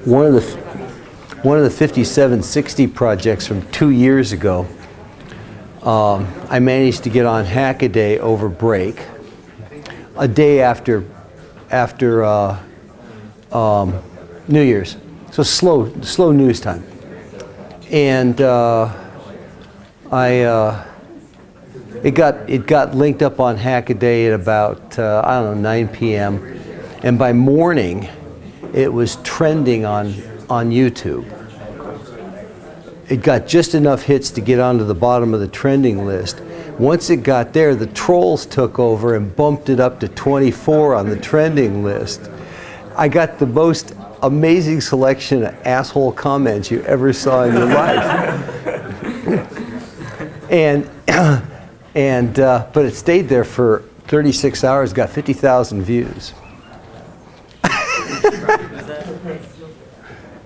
One of the 5760 projects from 2 years ago, I managed to get on Hackaday over break, a day after New Year's. So slow news time. And it got linked up on Hackaday at about I don't know, 9 p.m. and by morning it was trending on YouTube. It got just enough hits to get onto the bottom of the trending list. Once it got there, the trolls took over and bumped it up to 24 on the trending list. I got the most amazing selection of asshole comments you ever saw in your life. But it stayed there for 36 hours, got 50,000 views.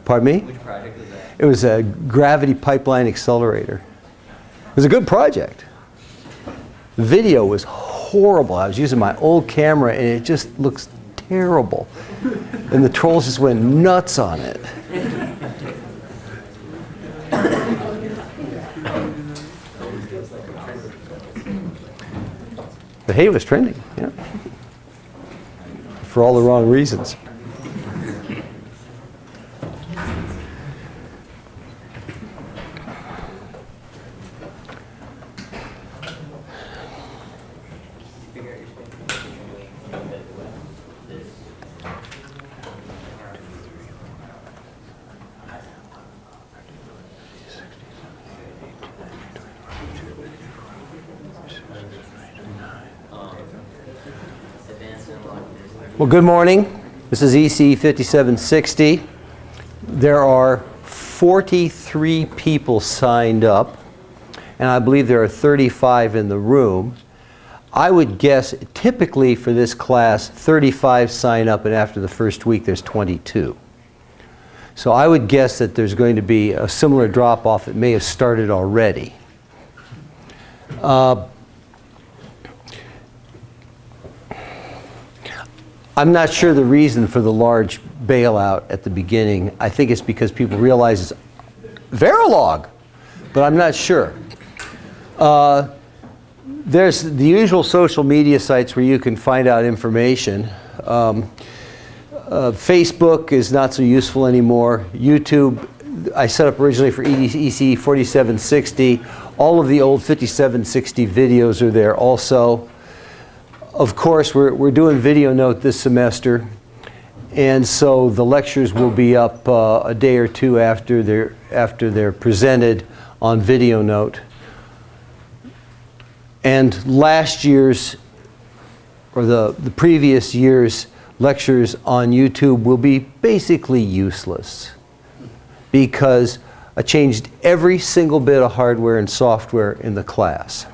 Pardon me? Which project was that? It was a gravity pipeline accelerator. It was a good project. The video was horrible. I was using my old camera and it just looks terrible. And the trolls just went nuts on it. But hey, it was trending, yeah. For all the wrong reasons. Well, good morning. This is EC 5760. There are 43 people signed up, and I believe there are 35 in the room. I would guess typically for this class, 35 sign up, and after the first week, there's 22. So I would guess that there's going to be a similar drop-off. It may have started already. I'm not sure the reason for the large bailout at the beginning. I think it's because people realize it's Verilog, but I'm not sure. There's the usual social media sites where you can find out information. Facebook is not so useful anymore. YouTube, I set up originally for EC 4760. All of the old 5760 videos are there also. Of course, we're doing Video Note this semester, and so the lectures will be up a day or two after they're presented on Video Note. And last year's, or the previous year's lectures on YouTube will be basically useless because I changed every single bit of hardware and software in the class.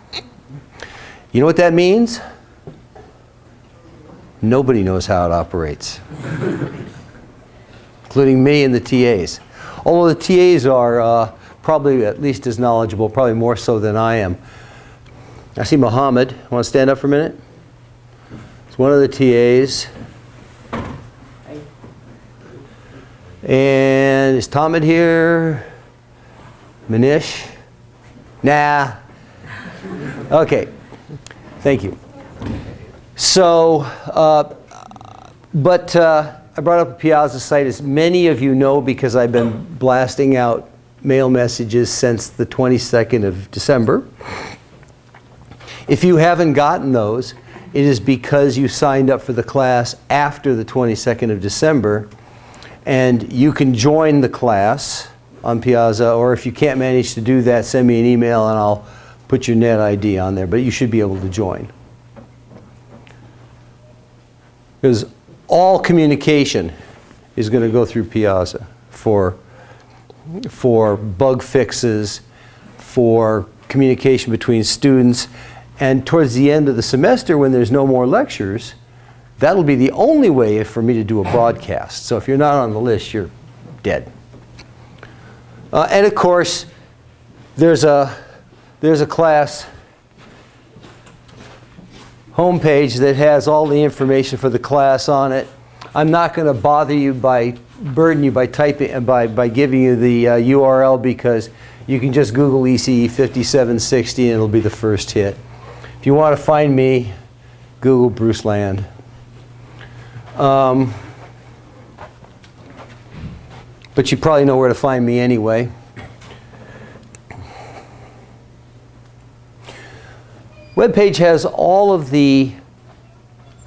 You know what that means? Nobody knows how it operates, including me and the TAs. Although the TAs are probably at least as knowledgeable, probably more so than I am. I see Mohammed. Want to stand up for a minute? It's one of the TAs. And is Tahmid here? Manish? Nah. Okay. Thank you. So, I brought up a Piazza site, as many of you know, because I've been blasting out mail messages since the 22nd of December. If you haven't gotten those, it is because you signed up for the class after the 22nd of December, and you can join the class on Piazza, or if you can't manage to do that, send me an email and I'll put your net ID on there, but you should be able to join. Because all communication is going to go through Piazza for bug fixes, for communication between students, and towards the end of the semester when there's no more lectures, that'll be the only way for me to do a broadcast. So if you're not on the list, you're dead. And of course, there's a class homepage that has all the information for the class on it. I'm not going to burden you by typing and by giving you the URL, because you can just Google ECE 5760 and it'll be the first hit. If you want to find me, Google Bruce Land. But you probably know where to find me anyway. Webpage has all of the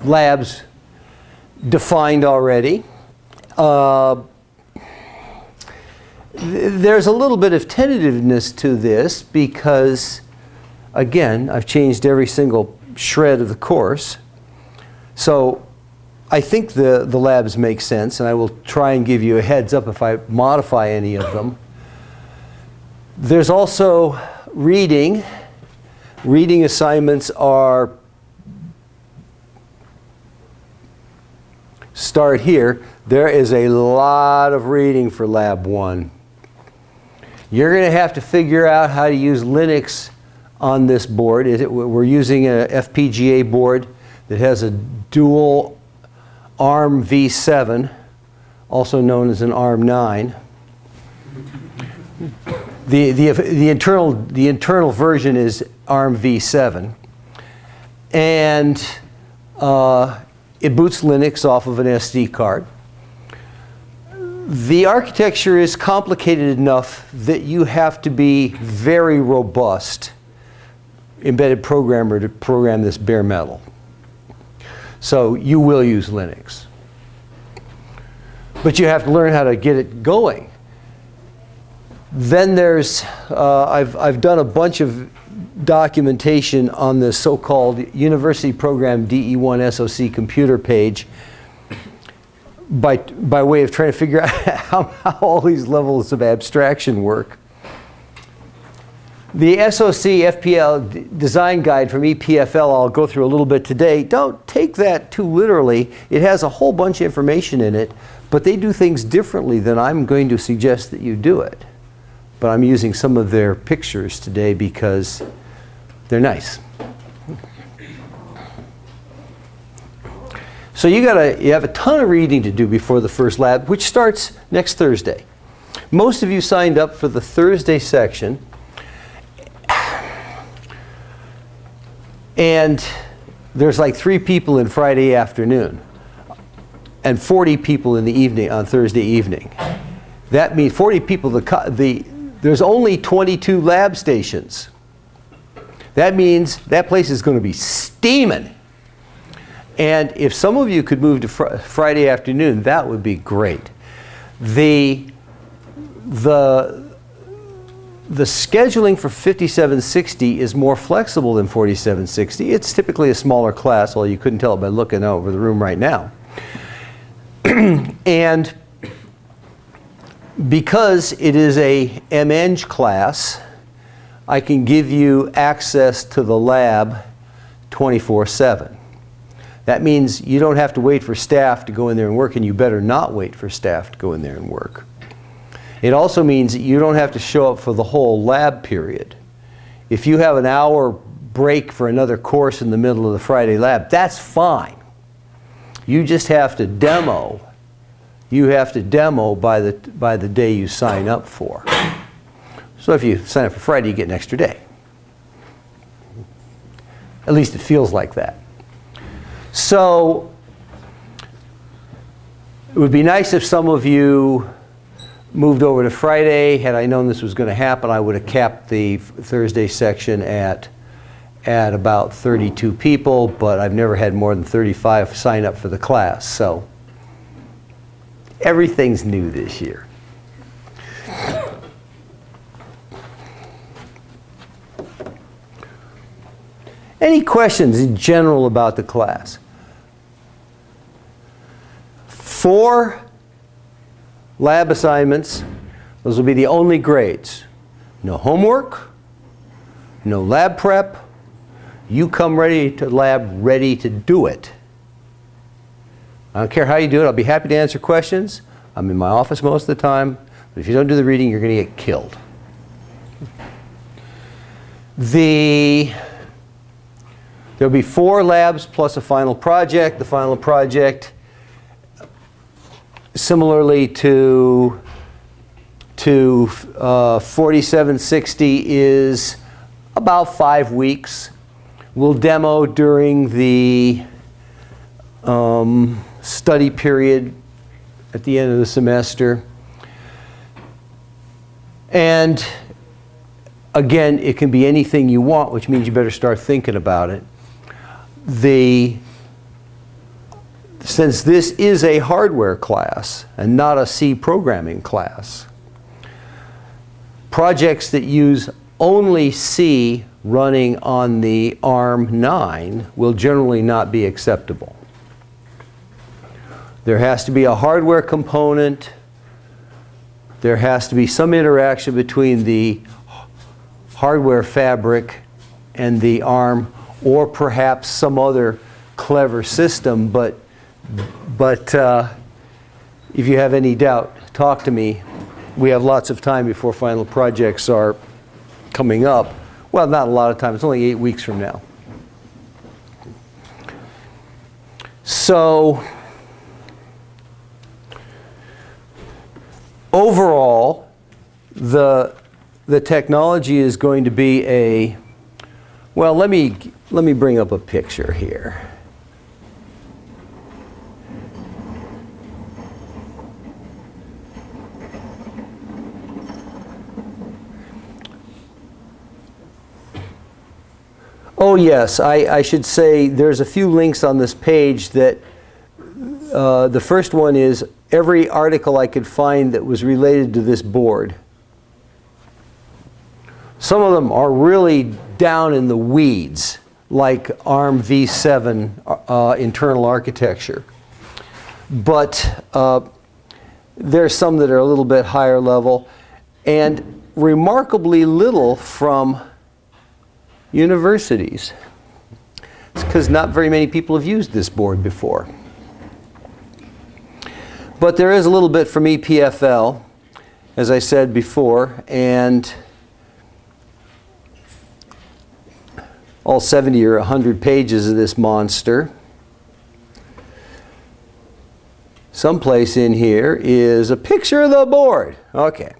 labs defined already. There's a little bit of tentativeness to this because, again, I've changed every single shred of the course. So I think the labs make sense, and I will try and give you a heads up if I modify any of them. There's also reading. Reading assignments are, start here. There is a lot of reading for Lab 1. You're going to have to figure out how to use Linux on this board. We're using an FPGA board that has a dual ARM v7, also known as an ARM 9. The internal version is ARM v7, and it boots Linux off of an SD card. The architecture is complicated enough that you have to be very robust embedded programmer to program this bare metal. So you will use Linux. But you have to learn how to get it going. Then there's, I've done a bunch of documentation on the so-called University Program DE1-SoC computer page by way of trying to figure out how all these levels of abstraction work. The SoC FPL design guide from EPFL I'll go through a little bit today. Don't take that too literally. It has a whole bunch of information in it, but they do things differently than I'm going to suggest that you do it. But I'm using some of their pictures today because they're nice. So you have a ton of reading to do before the first lab, which starts next Thursday. Most of you signed up for the Thursday section. And there's like 3 people in Friday afternoon and 40 people in the evening on Thursday evening. That means 40 people, there's only 22 lab stations. That means that place is going to be steaming. And if some of you could move to Friday afternoon, that would be great. The scheduling for 5760 is more flexible than 4760. It's typically a smaller class, although you couldn't tell it by looking over the room right now. And because it is a MEng class, I can give you access to the lab 24/7. That means you don't have to wait for staff to go in there and work, and you better not wait for staff to go in there and work. It also means that you don't have to show up for the whole lab period. If you have an hour break for another course in the middle of the Friday lab, that's fine. You just have to demo. You have to demo by the day you sign up for. So if you sign up for Friday, you get an extra day. At least it feels like that. So it would be nice if some of you moved over to Friday. Had I known this was going to happen, I would have capped the Thursday section at about 32 people, but I've never had more than 35 sign up for the class. So everything's new this year. Any questions in general about the class? 4 lab assignments. Those will be the only grades. No homework, no lab prep. You come ready to lab, ready to do it. I don't care how you do it. I'll be happy to answer questions. I'm in my office most of the time. But if you don't do the reading, you're going to get killed. There'll be 4 labs plus a final project. The final project similarly to 4760 is about 5 weeks. We'll demo during the study period at the end of the semester. And again, it can be anything you want, which means you better start thinking about it. Since this is a hardware class and not a C programming class, projects that use only C running on the ARM9 will generally not be acceptable. There has to be a hardware component. There has to be some interaction between the hardware fabric and the ARM, or perhaps some other clever system. But if you have any doubt, talk to me. We have lots of time before final projects are coming up. Well, not a lot of time. It's only 8 weeks from now. So overall, the technology is going to be a, well, let me bring up a picture here. Oh yes, I should say there's a few links on this page that the first one is every article I could find that was related to this board. Some of them are really down in the weeds, like ARM v7 internal architecture. But there's some that are a little bit higher level, and remarkably little from universities. It's because not very many people have used this board before. But there is a little bit from EPFL, as I said before, and all 70 or 100 pages of this monster. Someplace in here is a picture of the board. Okay.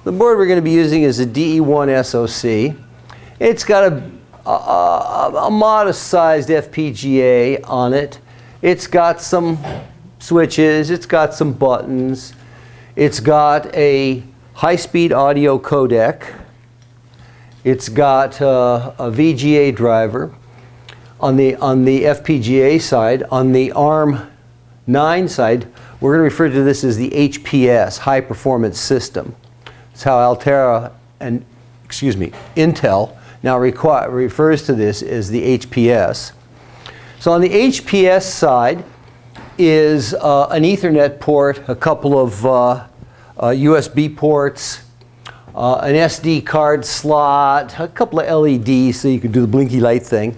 The board we're going to be using is a DE1-SoC. It's got a modest-sized FPGA on it. It's got some switches. It's got some buttons. It's got a high-speed audio codec. It's got a VGA driver on the FPGA side. On the ARM9 side, we're going to refer to this as the HPS, High Performance System. That's how Intel now refers to this as the HPS. So on the HPS side is an Ethernet port, a couple of USB ports, an SD card slot, a couple of LEDs so you can do the blinky light thing,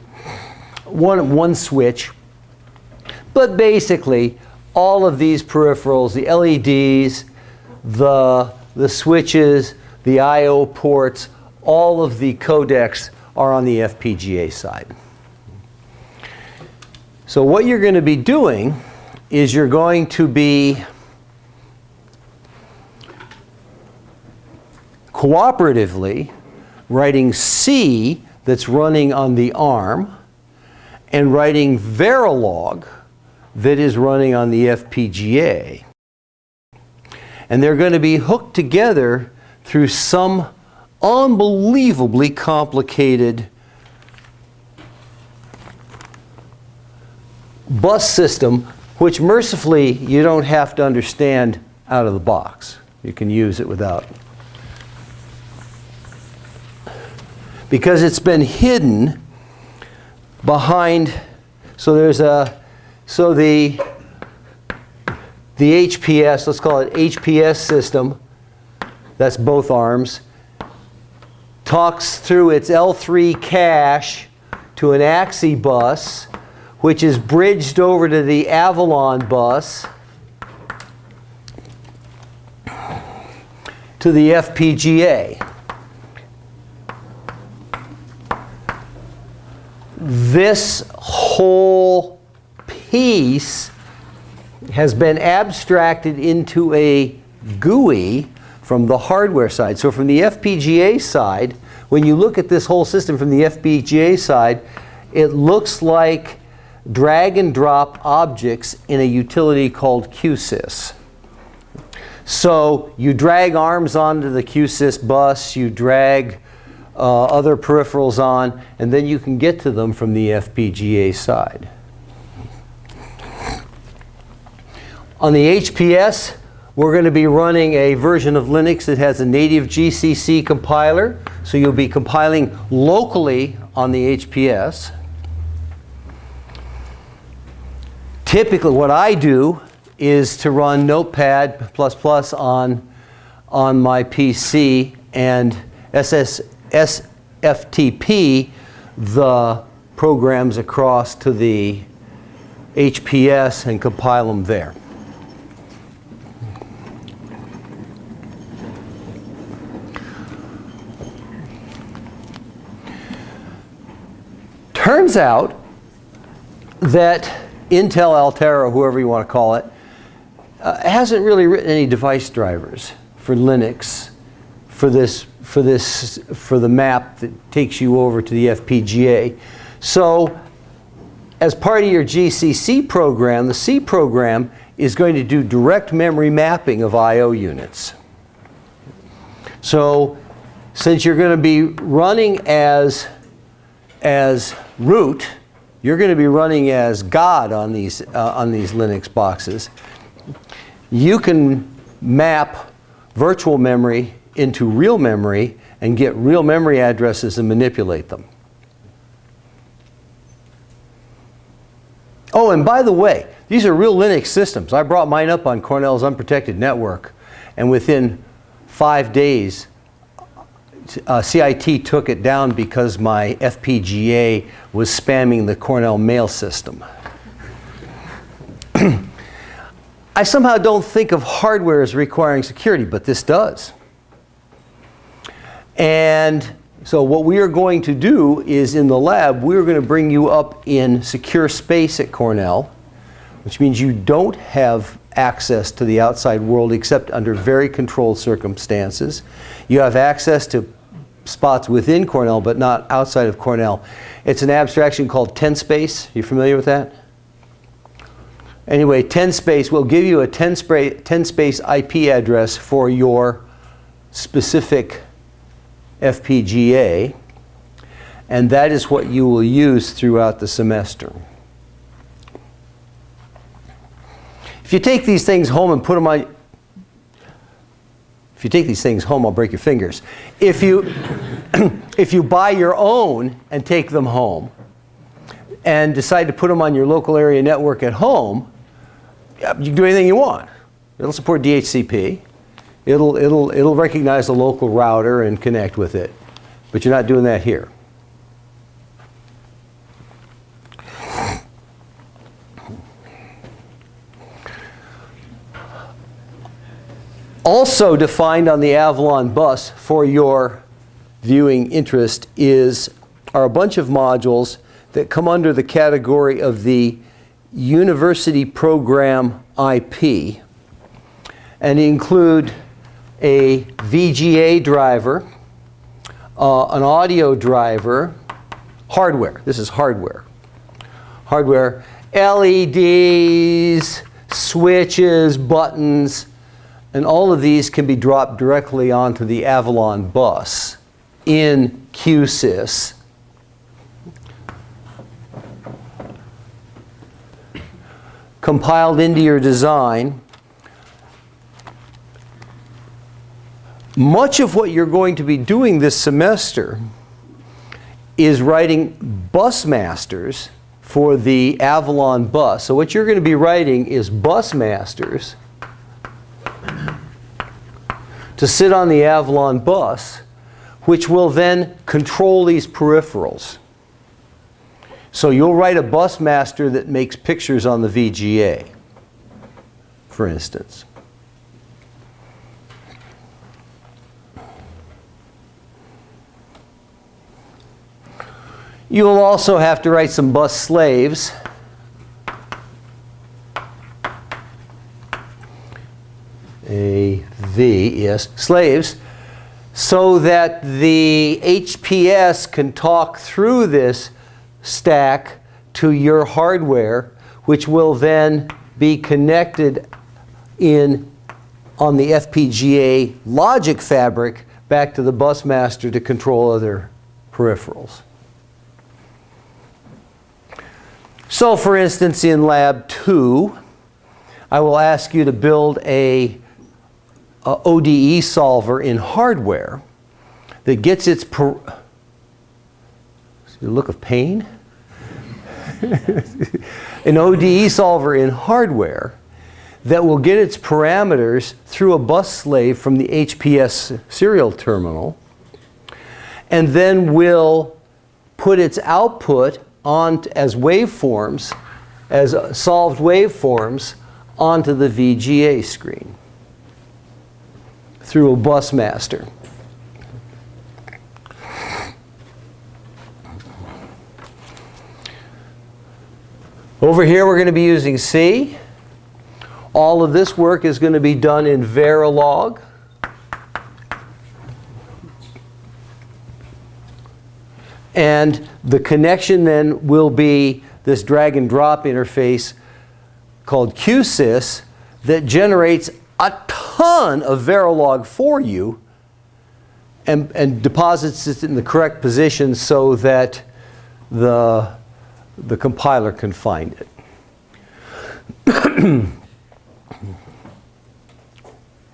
one switch. But basically, all of these peripherals, the LEDs, the switches, the I/O ports, all of the codecs are on the FPGA side. So what you're going to be doing is you're going to be cooperatively writing C that's running on the ARM and writing Verilog that is running on the FPGA. And they're going to be hooked together through some unbelievably complicated bus system, which mercifully you don't have to understand out of the box. You can use it without. Because it's been hidden behind, so there's the HPS, let's call it HPS system, that's both ARMs, talks through its L3 cache to an AXI bus, which is bridged over to the Avalon bus, to the FPGA. This whole piece has been abstracted into a GUI from the hardware side. So from the FPGA side, when you look at this whole system from the FPGA side, it looks like drag and drop objects in a utility called Qsys. So you drag arms onto the Qsys bus, you drag other peripherals on, and then you can get to them from the FPGA side. On the HPS, we're going to be running a version of Linux that has a native GCC compiler, so you'll be compiling locally on the HPS. Typically, what I do is to run Notepad++ on my PC and SFTP the programs across to the HPS and compile them there. Turns out that Intel, Altera, whoever you want to call it, hasn't really written any device drivers for Linux for the map that takes you over to the FPGA. So as part of your GCC program, the C program is going to do direct memory mapping of I/O units. So since you're going to be running as root, you're going to be running as God on these Linux boxes. You can map virtual memory into real memory and get real memory addresses and manipulate them. Oh, and by the way, these are real Linux systems. I brought mine up on Cornell's unprotected network, and within 5 days, CIT took it down because my FPGA was spamming the Cornell mail system. I somehow don't think of hardware as requiring security, but this does. And so what we are going to do is in the lab, we're going to bring you up in secure space at Cornell, which means you don't have access to the outside world except under very controlled circumstances. You have access to spots within Cornell, but not outside of Cornell. It's an abstraction called 10-space. You familiar with that? Anyway, 10-space will give you a 10-space IP address for your specific FPGA, and that is what you will use throughout the semester. If you take these things home and put them on, if you take these things home, I'll break your fingers. If you buy your own and take them home and decide to put them on your local area network at home, you can do anything you want. It'll support DHCP. It'll recognize the local router and connect with it. But you're not doing that here. Also defined on the Avalon bus for your viewing interest are a bunch of modules that come under the category of the University Program IP, and include a VGA driver, an audio driver, hardware. This is hardware. Hardware, LEDs, switches, buttons, and all of these can be dropped directly onto the Avalon bus in Qsys. Compiled into your design. Much of what you're going to be doing this semester is writing bus masters for the Avalon bus. So what you're going to be writing is bus masters to sit on the Avalon bus, which will then control these peripherals. So you'll write a bus master that makes pictures on the VGA, for instance. You will also have to write some bus slaves. yes, slaves, so that the HPS can talk through this stack to your hardware, which will then be connected on the FPGA logic fabric back to the bus master to control other peripherals. So for instance, in lab 2, I will ask you to build a ODE solver in hardware that gets its look of pain. An ODE solver in hardware that will get its parameters through a bus slave from the HPS serial terminal, and then will put its output on as waveforms, as solved waveforms, onto the VGA screen through a bus master. Over here we're going to be using C. All of this work is going to be done in Verilog. And the connection then will be this drag and drop interface called Qsys that generates a ton of Verilog for you and deposits it in the correct position so that the compiler can find it.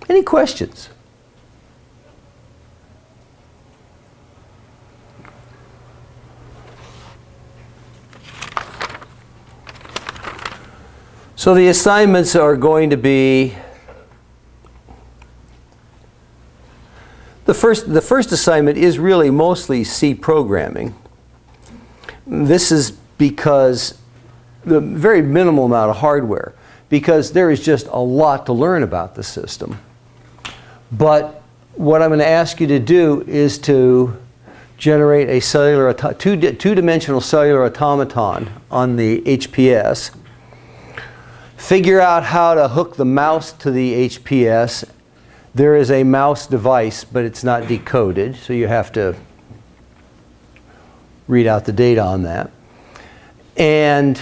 Any questions? So the assignments are going to be, the first assignment is really mostly C programming. This is because the very minimal amount of hardware, because there is just a lot to learn about the system. But what I'm going to ask you to do is to generate a cellular two-dimensional cellular automaton on the HPS. Figure out how to hook the mouse to the HPS. There is a mouse device, but it's not decoded, so you have to read out the data on that. And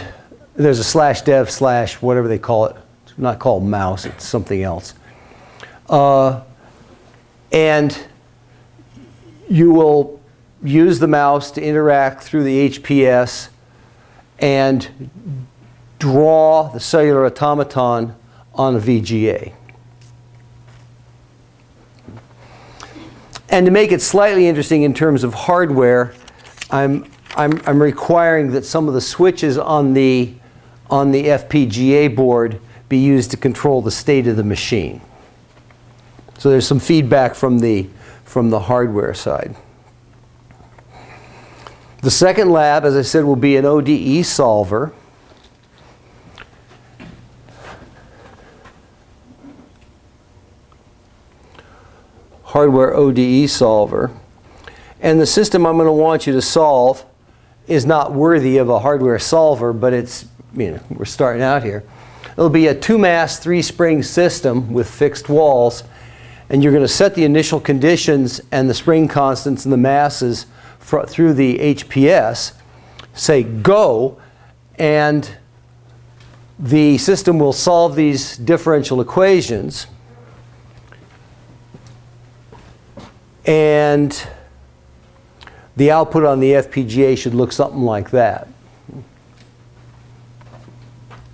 there's a /dev/ whatever they call it. It's not called mouse, it's something else. And you will use the mouse to interact through the HPS and draw the cellular automaton on a VGA. And to make it slightly interesting in terms of hardware, I'm requiring that some of the switches on the FPGA board be used to control the state of the machine. So there's some feedback from the hardware side. The second lab, as I said, will be an ODE solver. Hardware ODE solver. And the system I'm going to want you to solve is not worthy of a hardware solver, but it's, we're starting out here. It'll be a 2-mass, 3-spring system with fixed walls, and you're going to set the initial conditions and the spring constants and the masses through the HPS, say go, and the system will solve these differential equations. And the output on the FPGA should look something like that.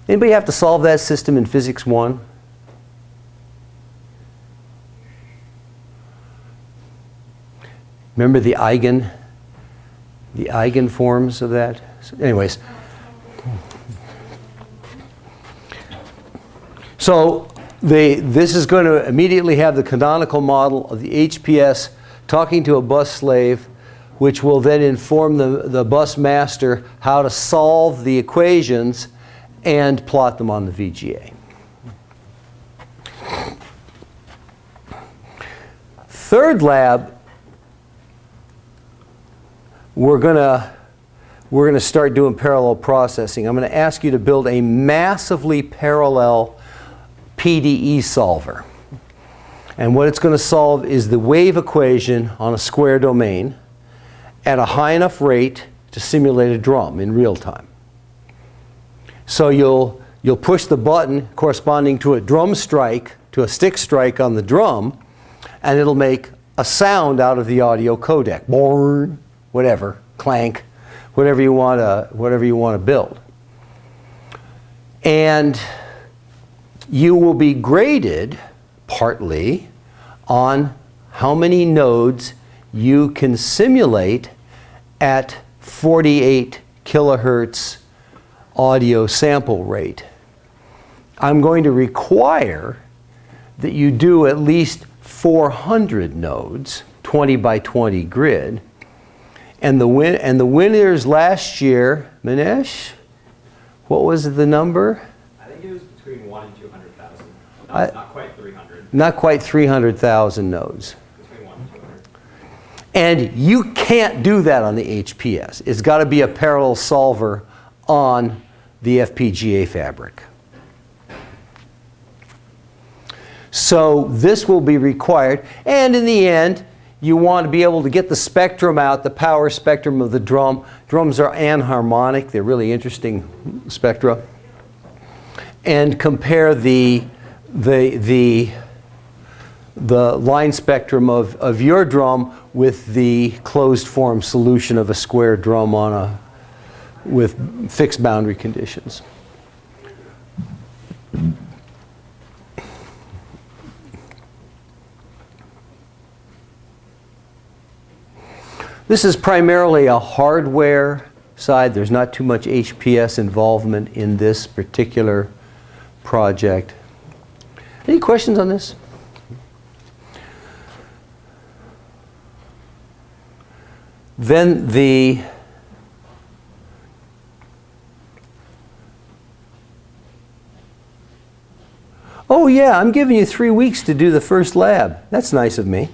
Anybody have to solve that system in Physics 1? Remember the eigenforms of that? Anyways. So this is going to immediately have the canonical model of the HPS talking to a bus slave, which will then inform the bus master how to solve the equations and plot them on the VGA. Third lab, we're going to start doing parallel processing. I'm going to ask you to build a massively parallel PDE solver. And what it's going to solve is the wave equation on a square domain at a high enough rate to simulate a drum in real time. So you'll push the button corresponding to a drum strike, to a stick strike on the drum, and it'll make a sound out of the audio codec. Born, whatever, clank, whatever you want to build. And you will be graded partly on how many nodes you can simulate at 48 kilohertz audio sample rate. I'm going to require that you do at least 400 nodes, 20 by 20 grid. And the winners last year, Manish, what was the number? I think it was between 1 and 200,000. No, not quite 300. Not quite 300,000 nodes. Between 1 and 200. And you can't do that on the HPS. It's got to be a parallel solver on the FPGA fabric. So this will be required. And in the end, you want to be able to get the spectrum out, the power spectrum of the drum. Drums are anharmonic. They're really interesting spectra. And compare the line spectrum of your drum with the closed form solution of a square drum with fixed boundary conditions. This is primarily a hardware side. There's not too much HPS involvement in this particular project. Any questions on this? Then oh yeah, I'm giving you 3 weeks to do the first lab. That's nice of me.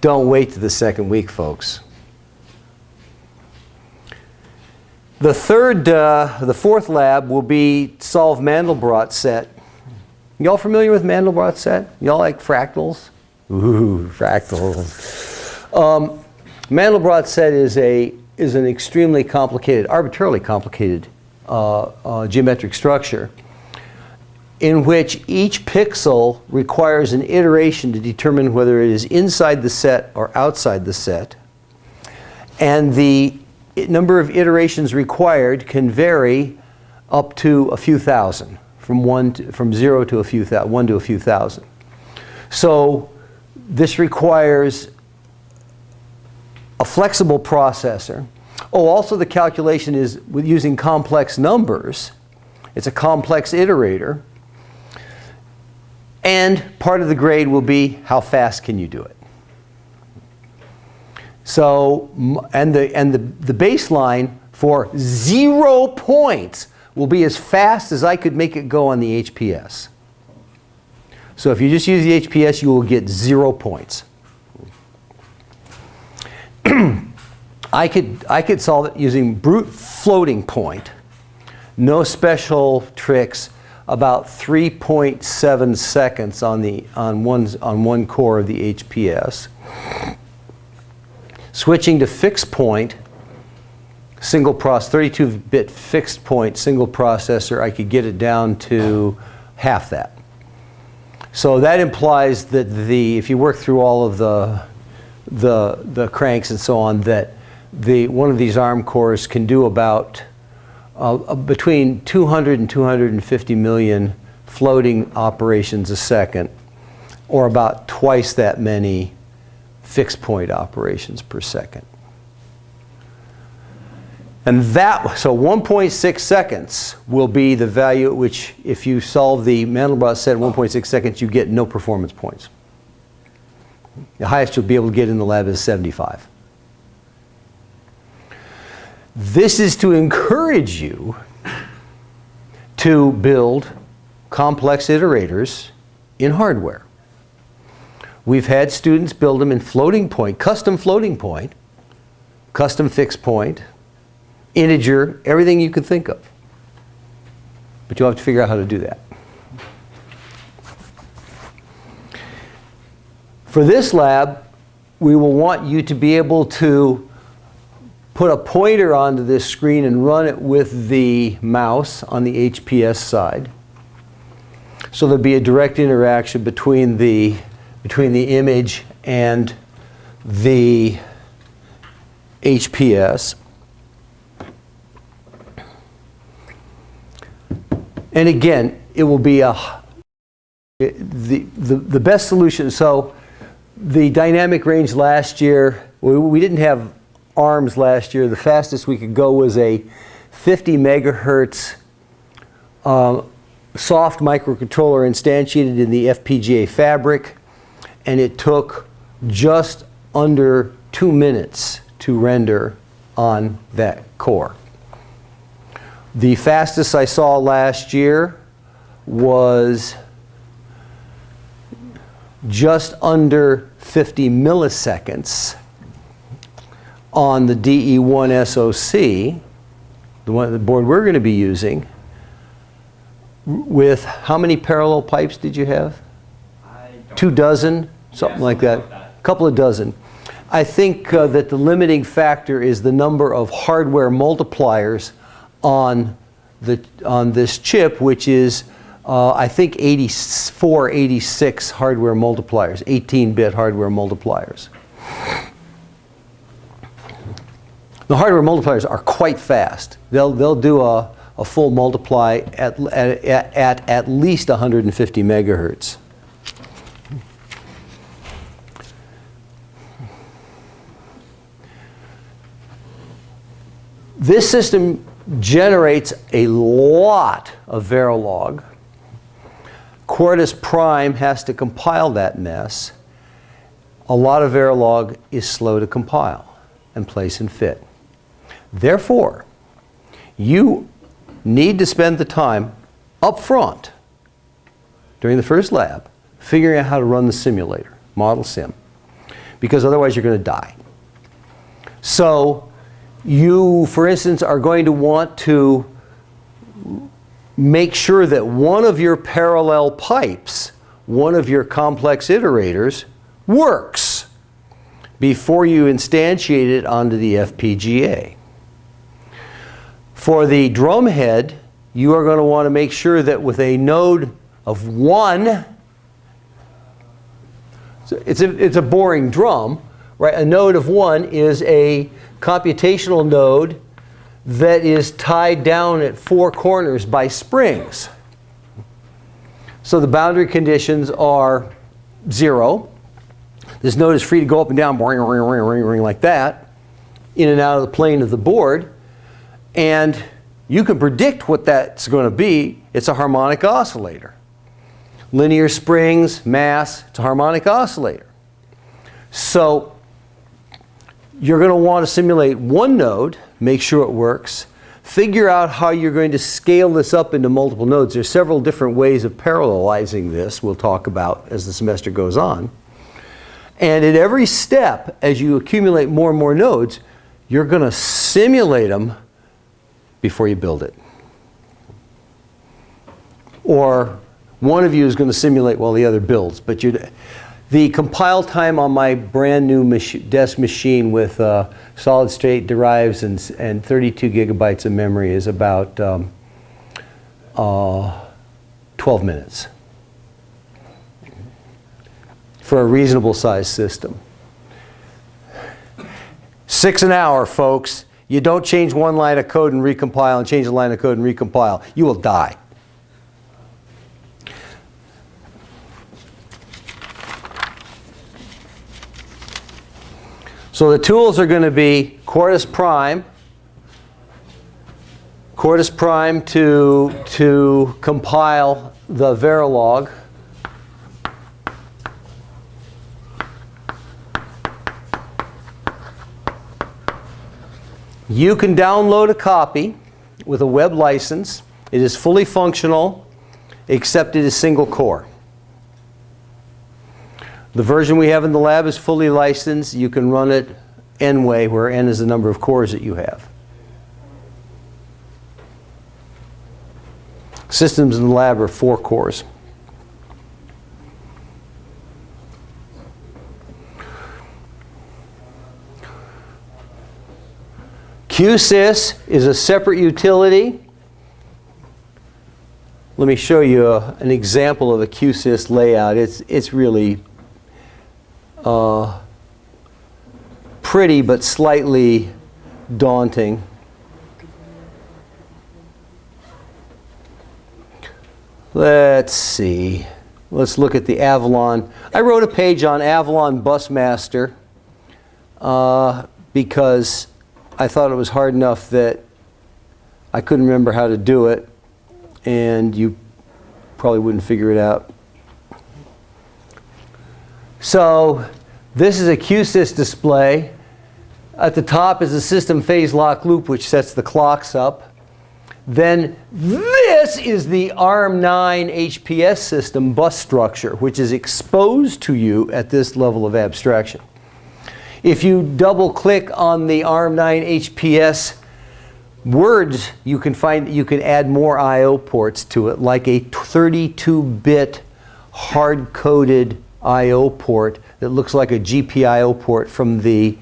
Don't wait to the second week, folks. The fourth lab will be solve Mandelbrot set. Y'all familiar with Mandelbrot set? Y'all like fractals? Ooh, fractals. Mandelbrot set is an extremely complicated, arbitrarily complicated geometric structure in which each pixel requires an iteration to determine whether it is inside the set or outside the set. And the number of iterations required can vary up to a few thousand, from 0 to a few thousand, 1 to a few thousand. So this requires a flexible processor. Oh, also the calculation is with using complex numbers. It's a complex iterator. And part of the grade will be how fast can you do it. So, and the baseline for 0 points will be as fast as I could make it go on the HPS. So if you just use the HPS, you will get 0 points. I could solve it using brute floating point, no special tricks, about 3.7 seconds on one core of the HPS. Switching to fixed point, 32-bit fixed point single processor, I could get it down to half that. So that implies that if you work through all of the cranks and so on, that one of these ARM cores can do about between 200 and 250 million floating operations a second, or about twice that many fixed point operations per second. And so 1.6 seconds will be the value at which, if you solve the Mandelbrot set in 1.6 seconds, you get no performance points. The highest you'll be able to get in the lab is 75. This is to encourage you to build complex iterators in hardware. We've had students build them in floating point, custom fixed point, integer, everything you could think of. But you'll have to figure out how to do that. For this lab, we will want you to be able to put a pointer onto this screen and run it with the mouse on the HPS side. So there'll be a direct interaction between the image and the HPS. And again, it will be the best solution. So the dynamic range last year, we didn't have ARMs last year. The fastest we could go was a 50 megahertz soft microcontroller instantiated in the FPGA fabric, and it took just under 2 minutes to render on that core. The fastest I saw last year was just under 50 milliseconds on the DE1-SoC, the board we're going to be using, with how many parallel pipes did you have? 2 dozen, something like that. A couple of dozen. I think that the limiting factor is the number of hardware multipliers on this chip, which is I think 84, 86 hardware multipliers, 18-bit hardware multipliers. The hardware multipliers are quite fast. They'll do a full multiply at least 150 megahertz. This system generates a lot of Verilog. Qsys Prime has to compile that mess. A lot of Verilog is slow to compile and place and fit. Therefore, you need to spend the time up front during the first lab figuring out how to run the simulator, model sim, because otherwise you're going to die. So you, for instance, are going to want to make sure that one of your parallel pipes, one of your complex iterators, works before you instantiate it onto the FPGA. For the drum head, you are going to want to make sure that with a node of 1, so it's a boring drum, right? A node of 1 is a computational node that is tied down at 4 corners by springs. So the boundary conditions are 0. This node is free to go up and down, ring, ring, ring, ring, ring, like that, in and out of the plane of the board. And you can predict what that's going to be. It's a harmonic oscillator. Linear springs, mass, it's a harmonic oscillator. So you're going to want to simulate one node, make sure it works, figure out how you're going to scale this up into multiple nodes. There's several different ways of parallelizing this we'll talk about as the semester goes on. And at every step, as you accumulate more and more nodes, you're going to simulate them before you build it. Or one of you is going to simulate while the other builds. But the compile time on my brand new desk machine with solid state derives and 32 gigabytes of memory is about 12 minutes for a reasonable sized system. 6 an hour, folks. You don't change one line of code and recompile and change a line of code and recompile. You will die. So the tools are going to be Qsys Prime to compile the Verilog. You can download a copy with a web license. It is fully functional, except it is single core. The version we have in the lab is fully licensed. You can run it N way, where N is the number of cores that you have. Systems in the lab are 4 cores. Qsys is a separate utility. Let me show you an example of a Qsys layout. It's really pretty but slightly daunting. Let's see. Let's look at the Avalon. I wrote a page on Avalon Busmaster because I thought it was hard enough that I couldn't remember how to do it, and you probably wouldn't figure it out. So this is a Qsys display. At the top is a system phase lock loop, which sets the clocks up. Then this is the ARM9 HPS system bus structure, which is exposed to you at this level of abstraction. If you double click on the ARM9 HPS words, you can add more I/O ports to it, like a 32-bit hard-coded I/O port that looks like a GPIO port from the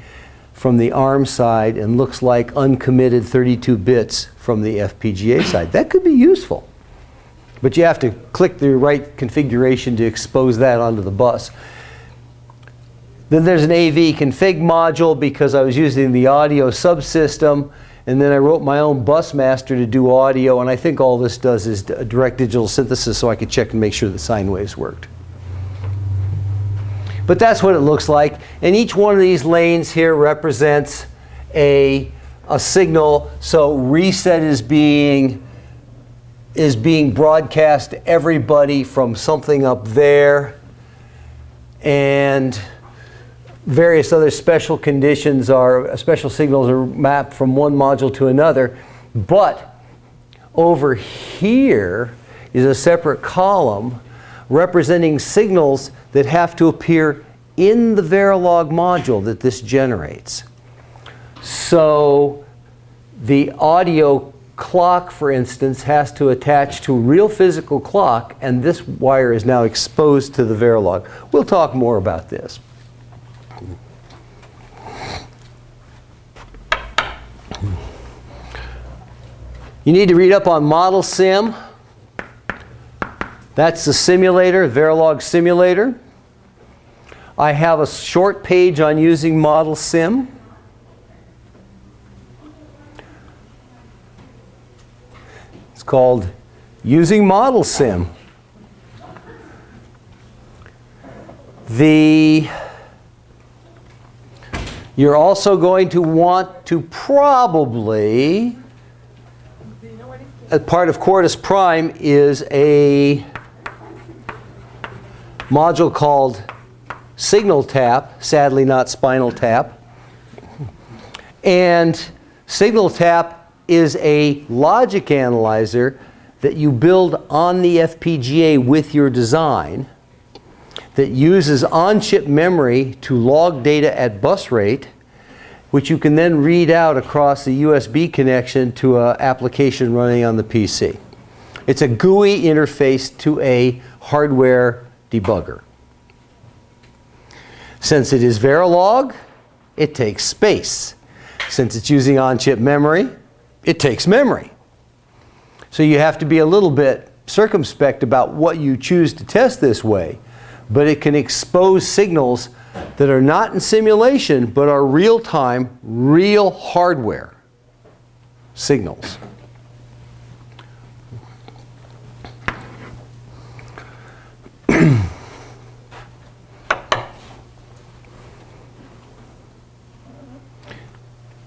ARM side and looks like uncommitted 32 bits from the FPGA side. That could be useful. But you have to click the right configuration to expose that onto the bus. Then there's an AV config module because I was using the audio subsystem, and then I wrote my own Busmaster to do audio, and I think all this does is a direct digital synthesis so I could check and make sure the sine waves worked. But that's what it looks like. And each one of these lanes here represents a signal. So reset is being broadcast to everybody from something up there. And various other special conditions special signals are mapped from one module to another. But over here is a separate column representing signals that have to appear in the Verilog module that this generates. So the audio clock, for instance, has to attach to a real physical clock, and this wire is now exposed to the Verilog. We'll talk more about this. You need to read up on Model Sim. That's the simulator, Verilog simulator. I have a short page on using Model Sim. It's called Using Model Sim. You're also going to want to probably, as part of Quartus Prime is a module called Signal Tap, sadly not Spinal Tap. And Signal Tap is a logic analyzer that you build on the FPGA with your design that uses on-chip memory to log data at bus rate, which you can then read out across a USB connection to an application running on the PC. It's a GUI interface to a hardware debugger. Since it is Verilog, it takes space. Since it's using on-chip memory, it takes memory. So you have to be a little bit circumspect about what you choose to test this way. But it can expose signals that are not in simulation, but are real-time, real hardware signals.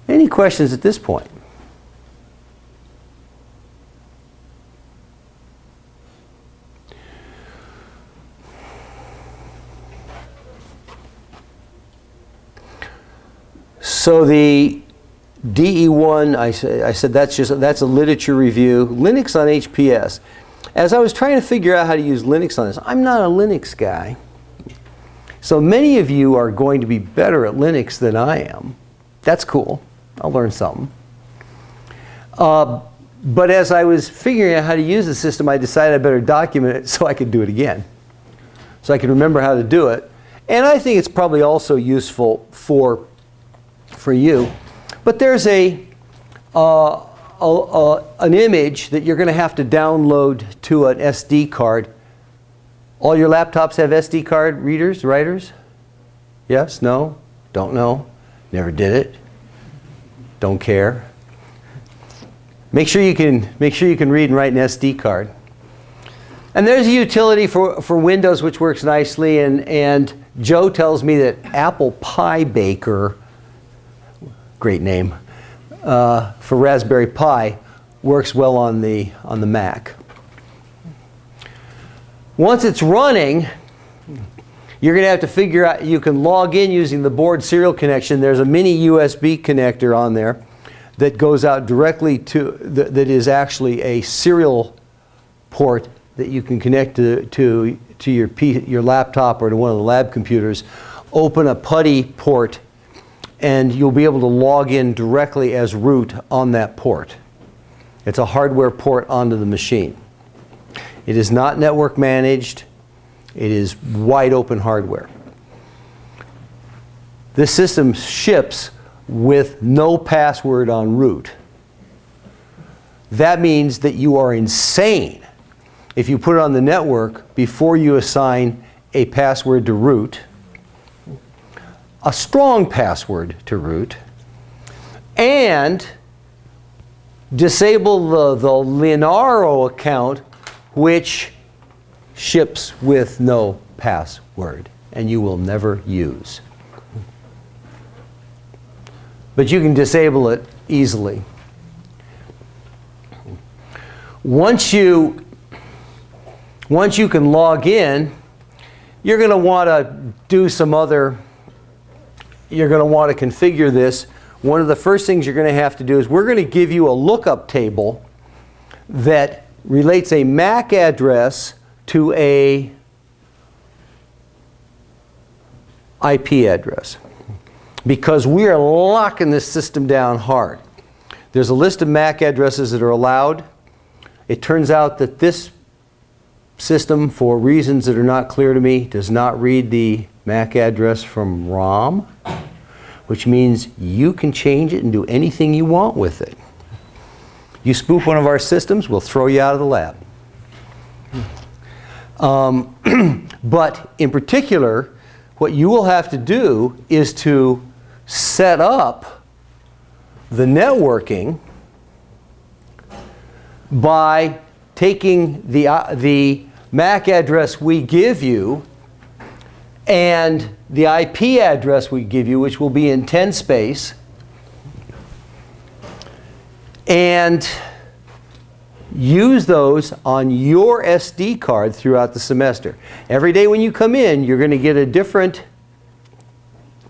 Any questions at this point? So the DE1, I said that's a literature review. Linux on HPS. As I was trying to figure out how to use Linux on this, I'm not a Linux guy. So many of you are going to be better at Linux than I am. That's cool. I'll learn something. But as I was figuring out how to use the system, I decided I better document it so I could do it again. So I can remember how to do it. And I think it's probably also useful for you. But there's a an image that you're going to have to download to an SD card. All your laptops have SD card readers, writers? Yes? No? Don't know? Never did it? Don't care? Make sure you can read and write an SD card. And there's a utility for Windows which works nicely, and Joe tells me that Apple Pie Baker, great name, for Raspberry Pi works well on the Mac. Once it's running, you're going to have to figure out, you can log in using the board serial connection. There's a mini USB connector on there that goes out directly to, that is actually a serial port that you can connect to your laptop or to one of the lab computers. Open a PuTTY port and you'll be able to log in directly as root on that port. It's a hardware port onto the machine. It is not network managed. It is wide open hardware. This system ships with no password en route. That means that you are insane if you put it on the network before you assign a password to root, a strong password to root, and disable the Linaro account, which ships with no password and you will never use. But you can disable it easily. Once you can log in, you're going to want to do some other, you're going to want to configure this. One of the first things you're going to have to do is we're going to give you a lookup table that relates a MAC address to a IP address, because we are locking this system down hard. There's a list of MAC addresses that are allowed. It turns out that this system, for reasons that are not clear to me, does not read the MAC address from ROM, which means you can change it and do anything you want with it. You spoof one of our systems, we'll throw you out of the lab. But in particular, what you will have to do is to set up the networking by taking the MAC address we give you and the IP address we give you, which will be in 10 space, and use those on your SD card throughout the semester. Every day when you come in, you're going to get a different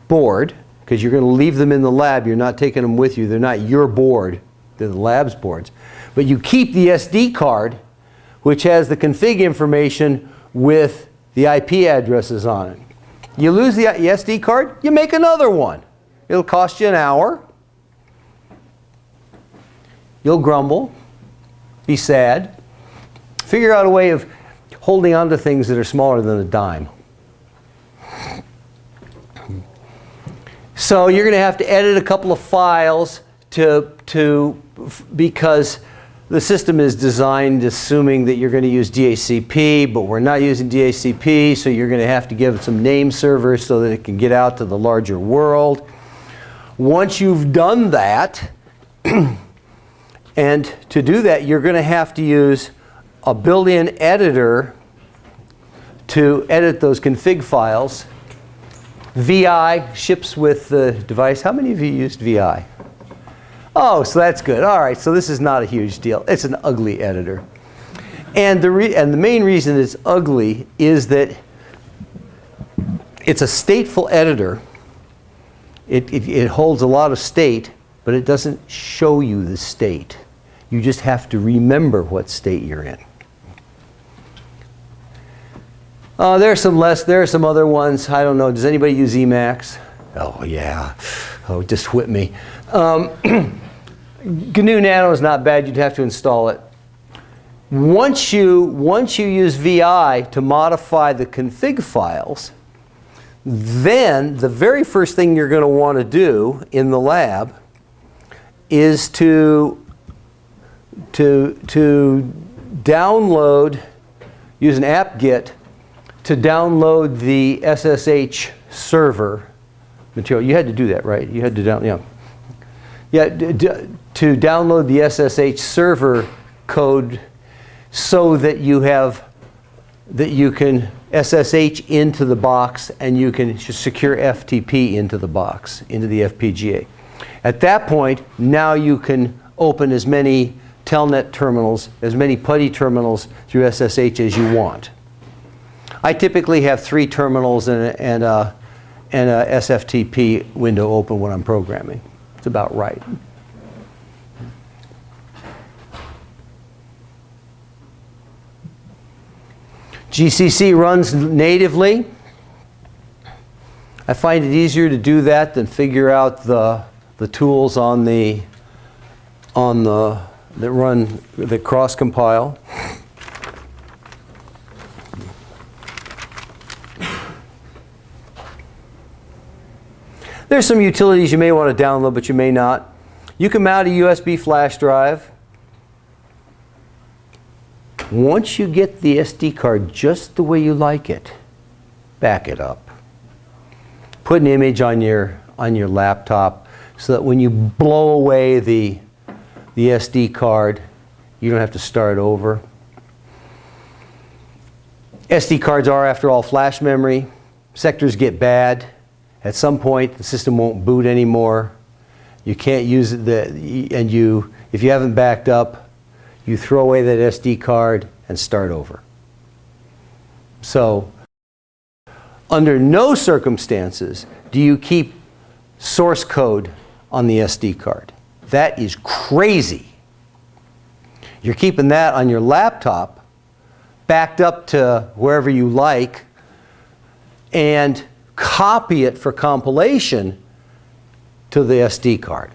board, because you're going to leave them in the lab. You're not taking them with you. They're not your board. They're the lab's boards. But you keep the SD card, which has the config information with the IP addresses on it. You lose the SD card, you make another one. It'll cost you an hour. You'll grumble, be sad, figure out a way of holding on to things that are smaller than a dime. So you're going to have to edit a couple of files because the system is designed assuming that you're going to use DHCP, but we're not using DHCP, so you're going to have to give it some name servers so that it can get out to the larger world. Once you've done that, and to do that, you're going to have to use a built-in editor to edit those config files. VI ships with the device. How many of you used VI? Oh, so that's good. All right, so this is not a huge deal. It's an ugly editor. And the main reason it's ugly is that it's a stateful editor. It holds a lot of state, but it doesn't show you the state. You just have to remember what state you're in. There are some other ones. I don't know. Does anybody use Emacs? Oh yeah. Oh, just whip me. GNU Nano is not bad. You'd have to install it. Once you use VI to modify the config files, then the very first thing you're going to want to do in the lab is to download, use an apt-get to download the SSH server material. You had to do that, right? You had to download, yeah. To download the SSH server code so that you can SSH into the box and you can secure FTP into the box, into the FPGA. At that point, now you can open as many telnet terminals, as many PuTTY terminals through SSH as you want. I typically have 3 terminals and a SFTP window open when I'm programming. It's about right. GCC runs natively. I find it easier to do that than figure out the tools that cross compile. There's some utilities you may want to download, but you may not. You can mount a USB flash drive. Once you get the SD card just the way you like it, back it up. Put an image on your laptop so that when you blow away the SD card, you don't have to start over. SD cards are, after all, flash memory. Sectors get bad. At some point, the system won't boot anymore. You can't use it, if you haven't backed up, you throw away that SD card and start over. So, under no circumstances do you keep source code on the SD card. That is crazy. You're keeping that on your laptop, backed up to wherever you like, and copy it for compilation to the SD card.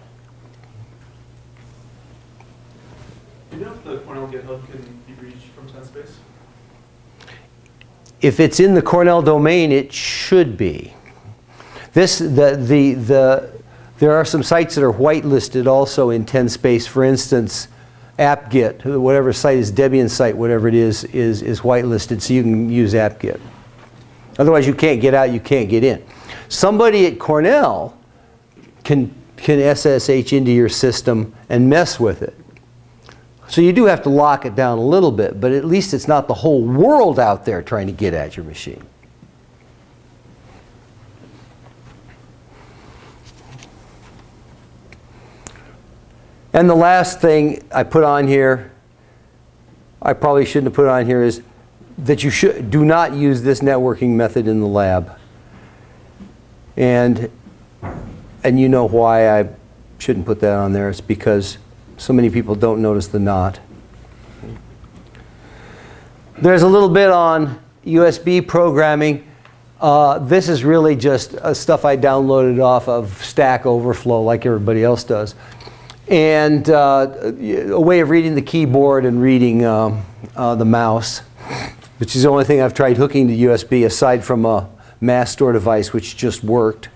Do you know if the Cornell GitHub can be reached from TenSpace? If it's in the Cornell domain, it should be. There are some sites that are whitelisted also in TenSpace. For instance, apt-get, whatever site is, Debian site, whatever it is whitelisted, so you can use apt-get. Otherwise, you can't get out, you can't get in. Somebody at Cornell can SSH into your system and mess with it. So you do have to lock it down a little bit, but at least it's not the whole world out there trying to get at your machine. And the last thing I put on here, I probably shouldn't have put on here, is that you do not use this networking method in the lab. And you know why I shouldn't put that on there. It's because so many people don't notice the knot. There's a little bit on USB programming. This is really just stuff I downloaded off of Stack Overflow like everybody else does. And a way of reading the keyboard and reading the mouse, which is the only thing I've tried hooking to USB aside from a mass store device, which just worked.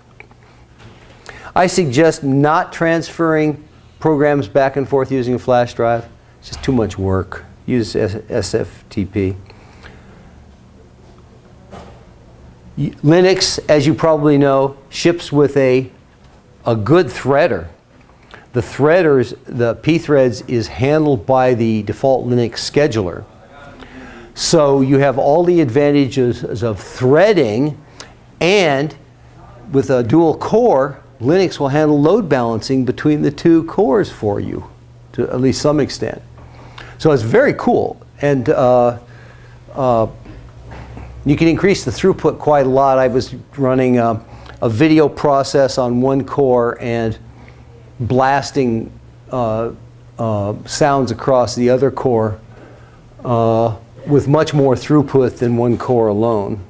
I suggest not transferring programs back and forth using a flash drive. It's just too much work. Use SFTP. Linux, as you probably know, ships with a good threader. The threaders, the pthreads, is handled by the default Linux scheduler. So you have all the advantages of threading, and with a dual core, Linux will handle load balancing between the 2 cores for you, to at least some extent. So it's very cool. And you can increase the throughput quite a lot. I was running a video process on 1 core and blasting sounds across the other core with much more throughput than 1 core alone.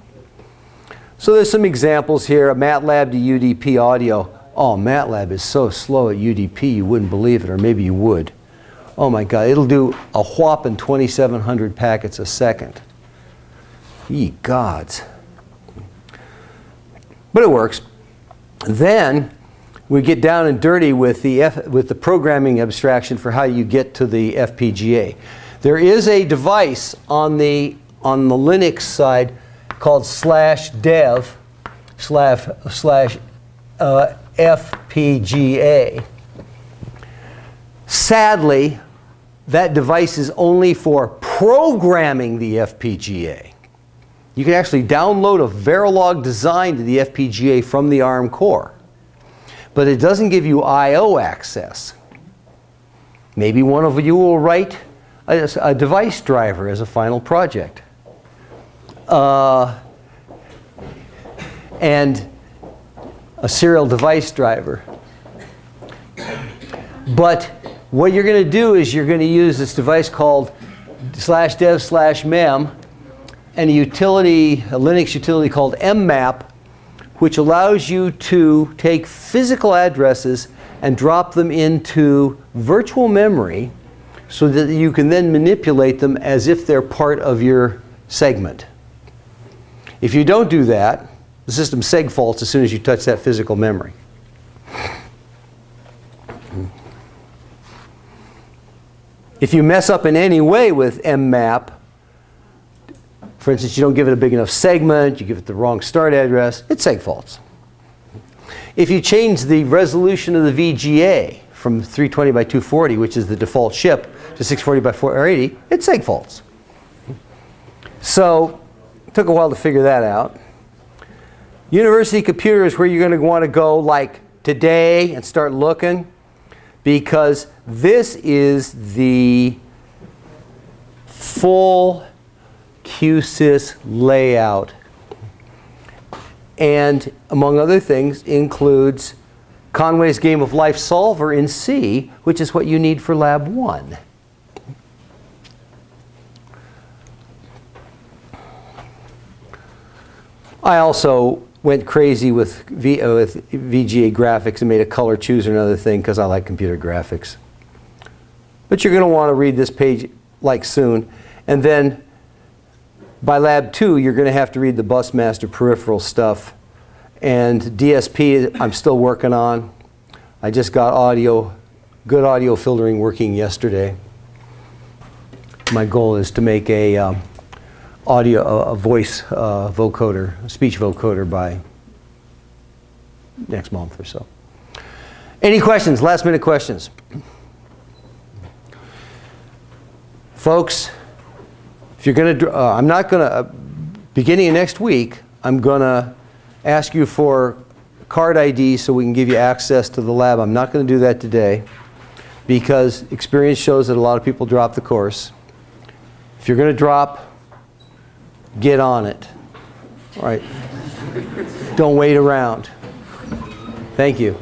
So there's some examples here. A MATLAB to UDP audio. Oh, MATLAB is so slow at UDP you wouldn't believe it, or maybe you would. Oh my God, it'll do a whopping 2,700 packets a second. Ye gods. But it works. Then we get down and dirty with the programming abstraction for how you get to the FPGA. There is a device on the Linux side called /dev /FPGA. Sadly, that device is only for programming the FPGA. You can actually download a Verilog design to the FPGA from the ARM core. But it doesn't give you I/O access. Maybe one of you will write a device driver as a final project. And a serial device driver. But what you're going to do is you're going to use this device called /dev/mem and a Linux utility called mmap, which allows you to take physical addresses and drop them into virtual memory so that you can then manipulate them as if they're part of your segment. If you don't do that, the system seg faults as soon as you touch that physical memory. If you mess up in any way with mmap, for instance, you don't give it a big enough segment, you give it the wrong start address, it seg faults. If you change the resolution of the VGA from 320 by 240, which is the default chip, to 640 by 480, it seg faults. So it took a while to figure that out. University computer is where you're going to want to go like today and start looking, because this is the full Qsys layout, and among other things includes Conway's Game of Life solver in C, which is what you need for Lab 1. I also went crazy with VGA graphics and made a color chooser and another thing because I like computer graphics. But you're going to want to read this page like soon. And then by Lab 2, you're going to have to read the Busmaster peripheral stuff. And DSP, I'm still working on. I just got good audio filtering working yesterday. My goal is to make a voice vocoder, a speech vocoder by next month or so. Any questions? Last minute questions? Folks, if you're going to, I'm not going to, beginning of next week, I'm going to ask you for card ID so we can give you access to the lab. I'm not going to do that today because experience shows that a lot of people drop the course. If you're going to drop, get on it. All right. Don't wait around. Thank you.